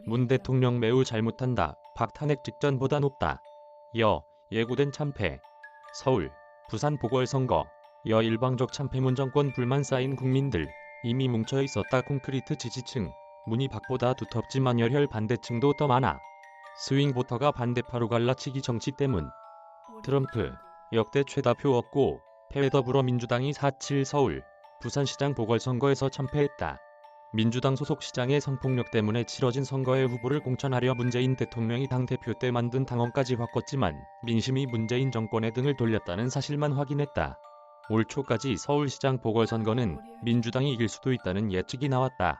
문 대통령 매우 잘못한다. 박 탄핵 직전보다 높다. 예고된 참패. 서울, 부산 보궐선거. 일방적 참패문 정권 불만 쌓인 국민들. 이미 뭉쳐 있었다. 콘크리트 지지층. 문이 박보다 두텁지만 열혈 반대층도 더 많아. 스윙 보터가 반대파로 갈라치기 정치 때문. 트럼프, 역대 최다 표 얻고 패배. 더불어민주당이 4.7 서울, 부산시장 보궐선거에서 참패했다. 민주당 소속 시장의 성폭력 때문에 치러진 선거에 후보를 공천하려 문재인 대통령이 당대표 때 만든 당원까지 바꿨지만 민심이 문재인 정권의 등을 돌렸다는 사실만 확인했다. 올 초까지 서울시장 보궐선거는 민주당이 이길 수도 있다는 예측이 나왔다.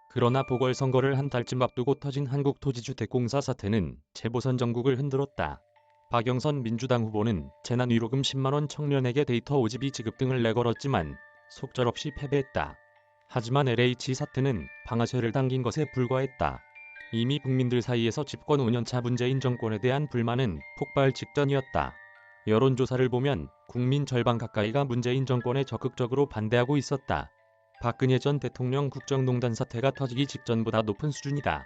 그러나 보궐선거를 한 달쯤 앞두고 터진 한국토지주택공사 사태는 재보선 전국을 흔들었다. 박영선 민주당 후보는 재난위로금 10만원 청년에게 데이터 5GB 지급 등을 내걸었지만 속절없이 패배했다. 하지만 LH 사태는 방아쇠를 당긴 것에 불과했다. 이미 국민들 사이에서 집권 5년차 문재인 정권에 대한 불만은 폭발 직전이었다. 여론조사를 보면 국민 절반 가까이가 문재인 정권에 적극적으로 반대하고 있었다. 박근혜 전 대통령 국정농단 사태가 터지기 직전보다 높은 수준이다.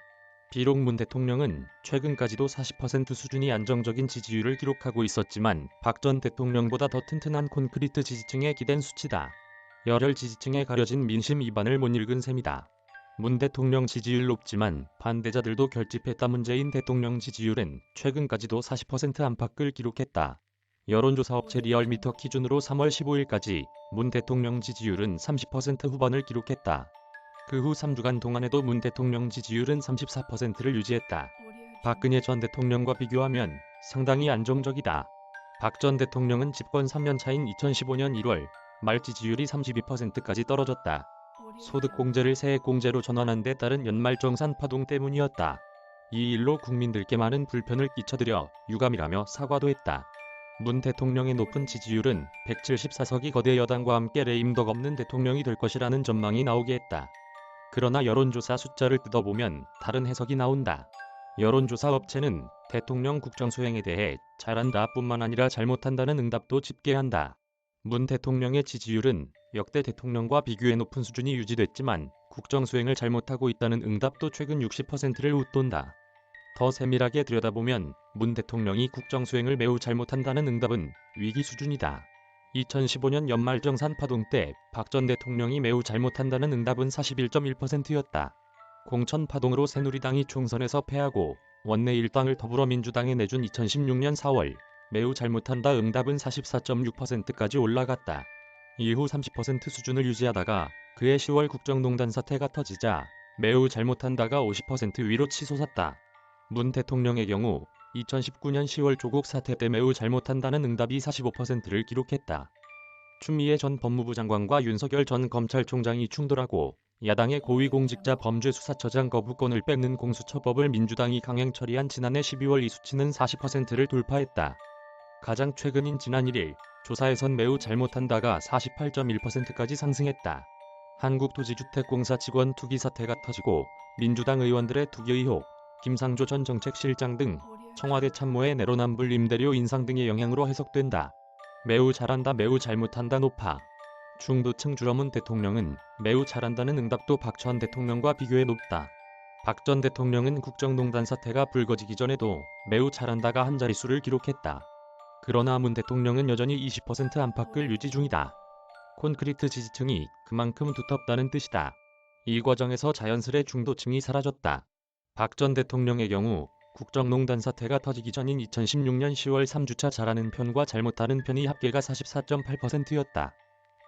비록 문 대통령은 최근까지도 40% 수준이 안정적인 지지율을 기록하고 있었지만 박 전 대통령보다 더 튼튼한 콘크리트 지지층에 기댄 수치다. 열혈 지지층에 가려진 민심 이반을 못 읽은 셈이다. 문 대통령 지지율 높지만 반대자들도 결집했다. 문재인 대통령 지지율은 최근까지도 40% 안팎을 기록했다. 여론조사 업체 리얼미터 기준으로 3월 15일까지 문 대통령 지지율은 30% 후반을 기록했다. 그 후 3주간 동안에도 문 대통령 지지율은 34%를 유지했다. 박근혜 전 대통령과 비교하면 상당히 안정적이다. 박 전 대통령은 집권 3년 차인 2015년 1월 말 지지율이 32%까지 떨어졌다. 소득공제를 세액공제로 전환한 데 따른 연말정산 파동 때문이었다. 이 일로 국민들께 많은 불편을 끼쳐드려 유감이라며 사과도 했다. 문 대통령의 높은 지지율은 174석이 거대 여당과 함께 레임덕 없는 대통령이 될 것이라는 전망이 나오게 했다. 그러나 여론조사 숫자를 뜯어보면 다른 해석이 나온다. 여론조사 업체는 대통령 국정수행에 대해 잘한다 뿐만 아니라 잘못한다는 응답도 집계한다. 문 대통령의 지지율은 역대 대통령과 비교해 높은 수준이 유지됐지만 국정수행을 잘못하고 있다는 응답도 최근 60%를 웃돈다. 더 세밀하게 들여다보면 문 대통령이 국정수행을 매우 잘못한다는 응답은 위기 수준이다. 2015년 연말정산 파동 때 박 전 대통령이 매우 잘못한다는 응답은 41.1%였다. 공천 파동으로 새누리당이 총선에서 패하고 원내 일당을 더불어민주당에 내준 2016년 4월 매우 잘못한다 응답은 44.6%까지 올라갔다. 이후 30% 수준을 유지하다가 그해 10월 국정농단 사태가 터지자 매우 잘못한다가 50% 위로 치솟았다. 문 대통령의 경우 2019년 10월 조국 사태 때 매우 잘못한다는 응답이 45%를 기록했다. 추미애 전 법무부 장관과 윤석열 전 검찰총장이 충돌하고 야당의 고위공직자 범죄수사처장 거부권을 뺏는 공수처법을 민주당이 강행 처리한 지난해 12월 이 수치는 40%를 돌파했다. 가장 최근인 지난 1일 조사에선 매우 잘못한다가 48.1%까지 상승했다. 한국토지주택공사 직원 투기 사태가 터지고 민주당 의원들의 투기 의혹, 김상조 전 정책실장 등 청와대 참모의 내로남불 임대료 인상 등의 영향으로 해석된다. 매우 잘한다 매우 잘못한다 높아. 중도층 주러문 대통령은 매우 잘한다는 응답도 박 전 대통령과 비교해 높다. 박 전 대통령은 국정농단 사태가 불거지기 전에도 매우 잘한다가 한 자릿수를 기록했다. 그러나 문 대통령은 여전히 20% 안팎을 유지 중이다. 콘크리트 지지층이 그만큼 두텁다는 뜻이다. 이 과정에서 자연스레 중도층이 사라졌다. 박 전 대통령의 경우 국정농단 사태가 터지기 전인 2016년 10월 3주차 잘하는 편과 잘못하는 편이 합계가 44.8%였다.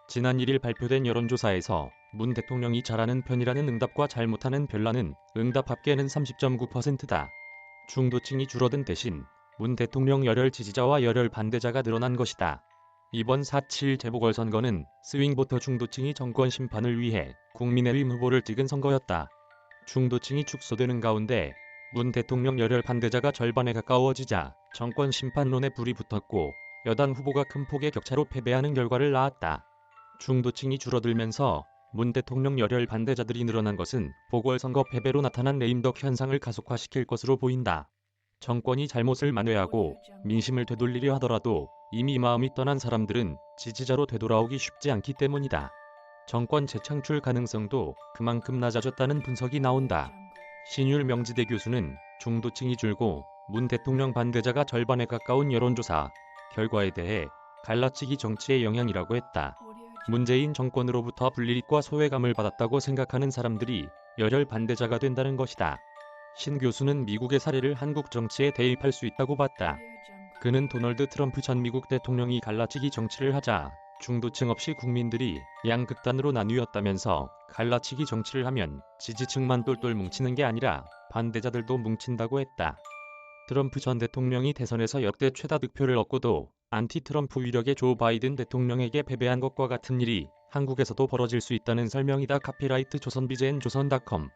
지난 1일 발표된 여론조사에서 문 대통령이 잘하는 편이라는 응답과 잘못하는 별라는 응답 합계는 30.9%다. 중도층이 줄어든 대신 문 대통령 열혈 지지자와 열혈 반대자가 늘어난 것이다. 이번 4.7 재보궐선거는 스윙보터 중도층이 정권 심판을 위해 국민의힘 후보를 찍은 선거였다. 중도층이 축소되는 가운데 문 대통령 열혈 반대자가 절반에 가까워지자 정권 심판론에 불이 붙었고 여당 후보가 큰 폭의 격차로 패배하는 결과를 낳았다. 중도층이 줄어들면서 문 대통령 열혈 반대자들이 늘어난 것은 보궐선거 패배로 나타난 레임덕 현상을 가속화시킬 것으로 보인다. 정권이 잘못을 만회하고 민심을 되돌리려 하더라도 이미 마음이 떠난 사람들은 지지자로 되돌아오기 쉽지 않기 때문이다. 정권 재창출 가능성도 그만큼 낮아졌다는 분석이 나온다. 신율 명지대 교수는 중도층이 줄고 문 대통령 반대자가 절반에 가까운 여론조사 결과에 대해 갈라치기 정치의 영향이라고 했다. 문재인 정권으로부터 불이익과 소외감을 받았다고 생각하는 사람들이 열혈 반대자가 된다는 것이다. 신 교수는 미국의 사례를 한국 정치에 대입할 수 있다고 봤다. 그는 도널드 트럼프 전 미국 대통령이 갈라치기 정치를 하자 중도층 없이 국민들이 양극단으로 나뉘었다면서 갈라치기 정치를 하면 지지층만 똘똘 뭉치는 게 아니라 반대자들도 뭉친다고 했다. 트럼프 전 대통령이 대선에서 역대 최다 득표를 얻고도 안티 트럼프 위력의 조 바이든 대통령에게 패배한 것과 같은 일이 한국에서도 벌어질 수 있다는 설명이다. 카피라이트 조선비제엔 조선닷컴